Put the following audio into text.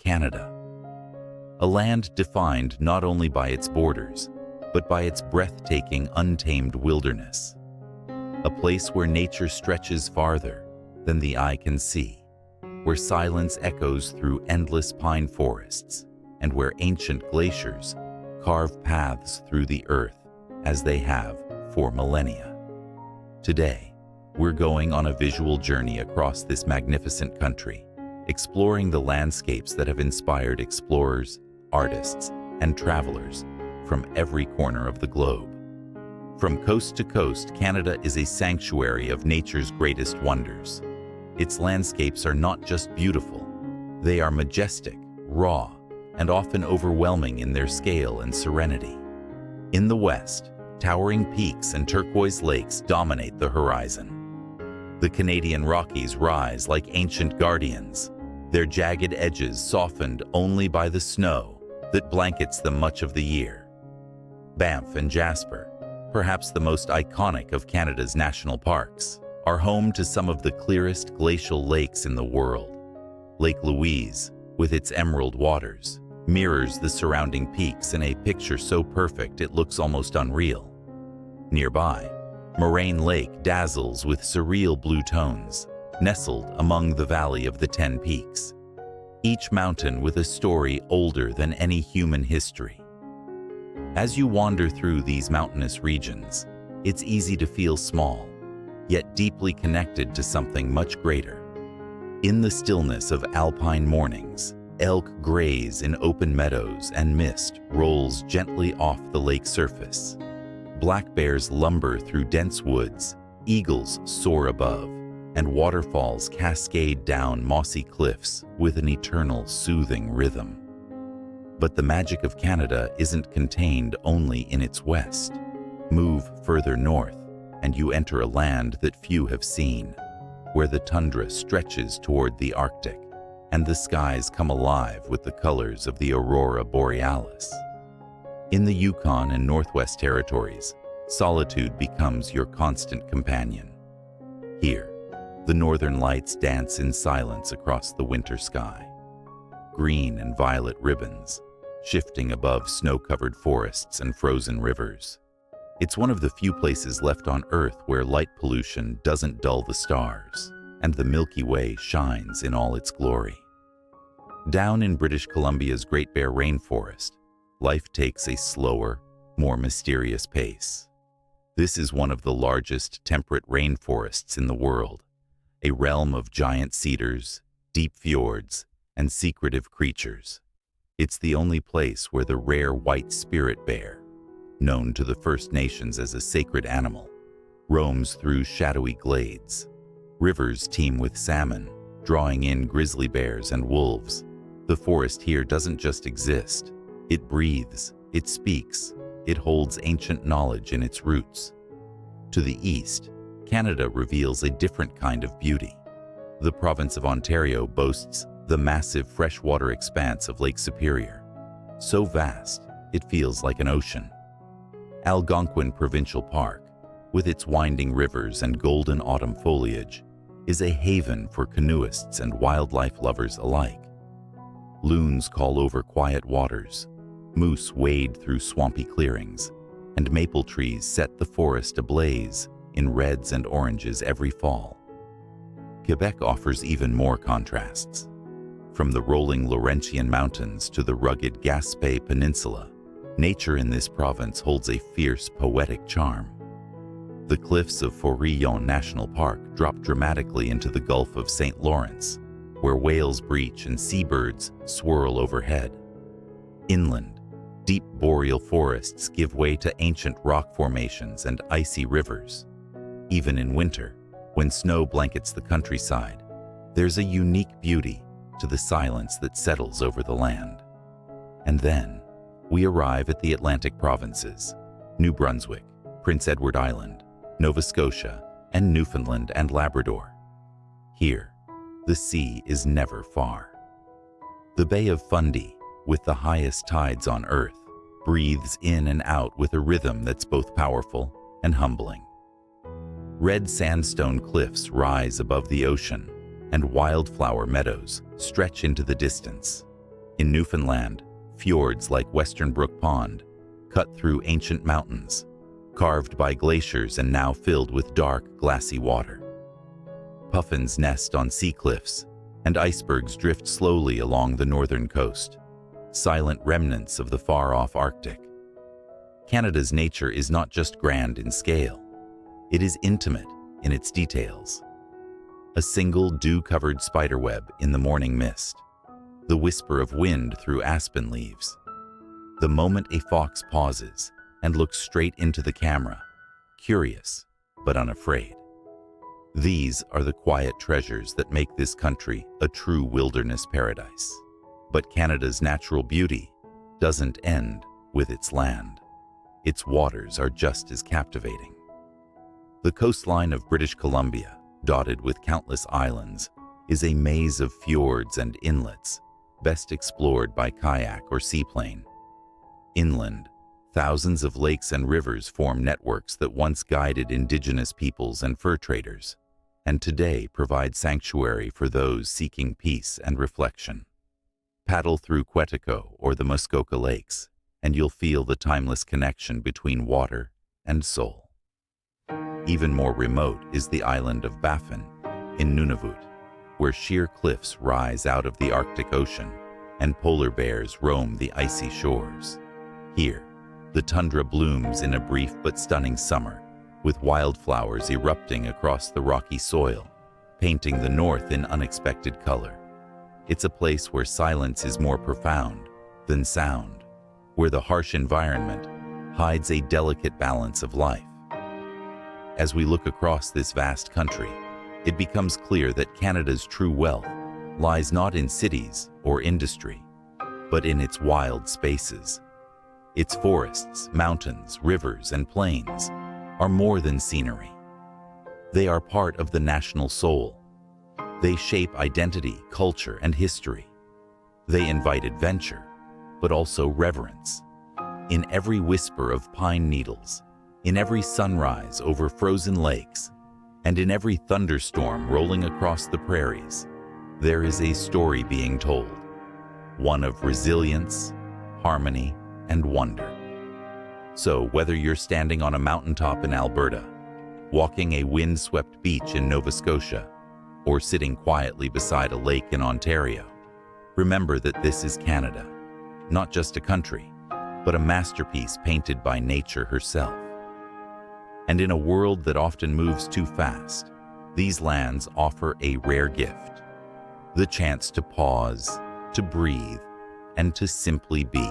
Canada. A land defined not only by its borders, but by its breathtaking, untamed wilderness. A place where nature stretches farther than the eye can see, where silence echoes through endless pine forests, and where ancient glaciers carve paths through the earth as they have for millennia. Today, we're going on a visual journey across this magnificent country, exploring the landscapes that have inspired explorers, artists, and travelers from every corner of the globe. From coast to coast, Canada is a sanctuary of nature's greatest wonders. Its landscapes are not just beautiful, they are majestic, raw, and often overwhelming in their scale and serenity. In the west, towering peaks and turquoise lakes dominate the horizon. The Canadian Rockies rise like ancient guardians, their jagged edges softened only by the snow that blankets them much of the year. Banff and Jasper, perhaps the most iconic of Canada's national parks, are home to some of the clearest glacial lakes in the world. Lake Louise, with its emerald waters, mirrors the surrounding peaks in a picture so perfect it looks almost unreal. Nearby, Moraine Lake dazzles with surreal blue tones, nestled among the Valley of the 10 Peaks, each mountain with a story older than any human history. As you wander through these mountainous regions, it's easy to feel small, yet deeply connected to something much greater. In the stillness of alpine mornings, elk graze in open meadows and mist rolls gently off the lake surface. Black bears lumber through dense woods, eagles soar above, and waterfalls cascade down mossy cliffs with an eternal soothing rhythm. But the magic of Canada isn't contained only in its west. Move further north, and you enter a land that few have seen, where the tundra stretches toward the Arctic, and the skies come alive with the colors of the aurora borealis. In the Yukon and Northwest Territories, solitude becomes your constant companion. Here, the northern lights dance in silence across the winter sky. Green and violet ribbons, shifting above snow-covered forests and frozen rivers. It's one of the few places left on Earth where light pollution doesn't dull the stars, and the Milky Way shines in all its glory. Down in British Columbia's Great Bear Rainforest, life takes a slower, more mysterious pace. This is one of the largest temperate rainforests in the world, a realm of giant cedars, deep fjords, and secretive creatures. It's the only place where the rare white spirit bear, known to the First Nations as a sacred animal, roams through shadowy glades. Rivers teem with salmon, drawing in grizzly bears and wolves. The forest here doesn't just exist. It breathes, it speaks, it holds ancient knowledge in its roots. To the east, Canada reveals a different kind of beauty. The province of Ontario boasts the massive freshwater expanse of Lake Superior, so vast it feels like an ocean. Algonquin Provincial Park, with its winding rivers and golden autumn foliage, is a haven for canoeists and wildlife lovers alike. Loons call over quiet waters, moose wade through swampy clearings, and maple trees set the forest ablaze in reds and oranges every fall. Quebec offers even more contrasts. From the rolling Laurentian Mountains to the rugged Gaspé Peninsula, nature in this province holds a fierce, poetic charm. The cliffs of Forillon National Park drop dramatically into the Gulf of St. Lawrence, where whales breach and seabirds swirl overhead. Inland, deep boreal forests give way to ancient rock formations and icy rivers. Even in winter, when snow blankets the countryside, there's a unique beauty to the silence that settles over the land. And then, we arrive at the Atlantic provinces, New Brunswick, Prince Edward Island, Nova Scotia, and Newfoundland and Labrador. Here, the sea is never far. The Bay of Fundy, with the highest tides on Earth, breathes in and out with a rhythm that's both powerful and humbling. Red sandstone cliffs rise above the ocean, and wildflower meadows stretch into the distance. In Newfoundland, fjords like Western Brook Pond cut through ancient mountains, carved by glaciers and now filled with dark, glassy water. Puffins nest on sea cliffs, and icebergs drift slowly along the northern coast, silent remnants of the far-off Arctic. Canada's nature is not just grand in scale, it is intimate in its details. A single dew-covered spiderweb in the morning mist, the whisper of wind through aspen leaves, the moment a fox pauses and looks straight into the camera, curious but unafraid. These are the quiet treasures that make this country a true wilderness paradise. But Canada's natural beauty doesn't end with its land. Its waters are just as captivating. The coastline of British Columbia, dotted with countless islands, is a maze of fjords and inlets, best explored by kayak or seaplane. Inland, thousands of lakes and rivers form networks that once guided Indigenous peoples and fur traders, and today provide sanctuary for those seeking peace and reflection. Paddle through Quetico or the Muskoka Lakes, and you'll feel the timeless connection between water and soul. Even more remote is the island of Baffin in Nunavut, where sheer cliffs rise out of the Arctic Ocean and polar bears roam the icy shores. Here, the tundra blooms in a brief but stunning summer, with wildflowers erupting across the rocky soil, painting the north in unexpected color. It's a place where silence is more profound than sound, where the harsh environment hides a delicate balance of life. As we look across this vast country, it becomes clear that Canada's true wealth lies not in cities or industry, but in its wild spaces. Its forests, mountains, rivers, and plains are more than scenery. They are part of the national soul. They shape identity, culture, and history. They invite adventure, but also reverence. In every whisper of pine needles, in every sunrise over frozen lakes, and in every thunderstorm rolling across the prairies, there is a story being told, one of resilience, harmony, and wonder. So whether you're standing on a mountaintop in Alberta, walking a wind-swept beach in Nova Scotia, or sitting quietly beside a lake in Ontario, remember that this is Canada, not just a country, but a masterpiece painted by nature herself. And in a world that often moves too fast, these lands offer a rare gift, the chance to pause, to breathe, and to simply be.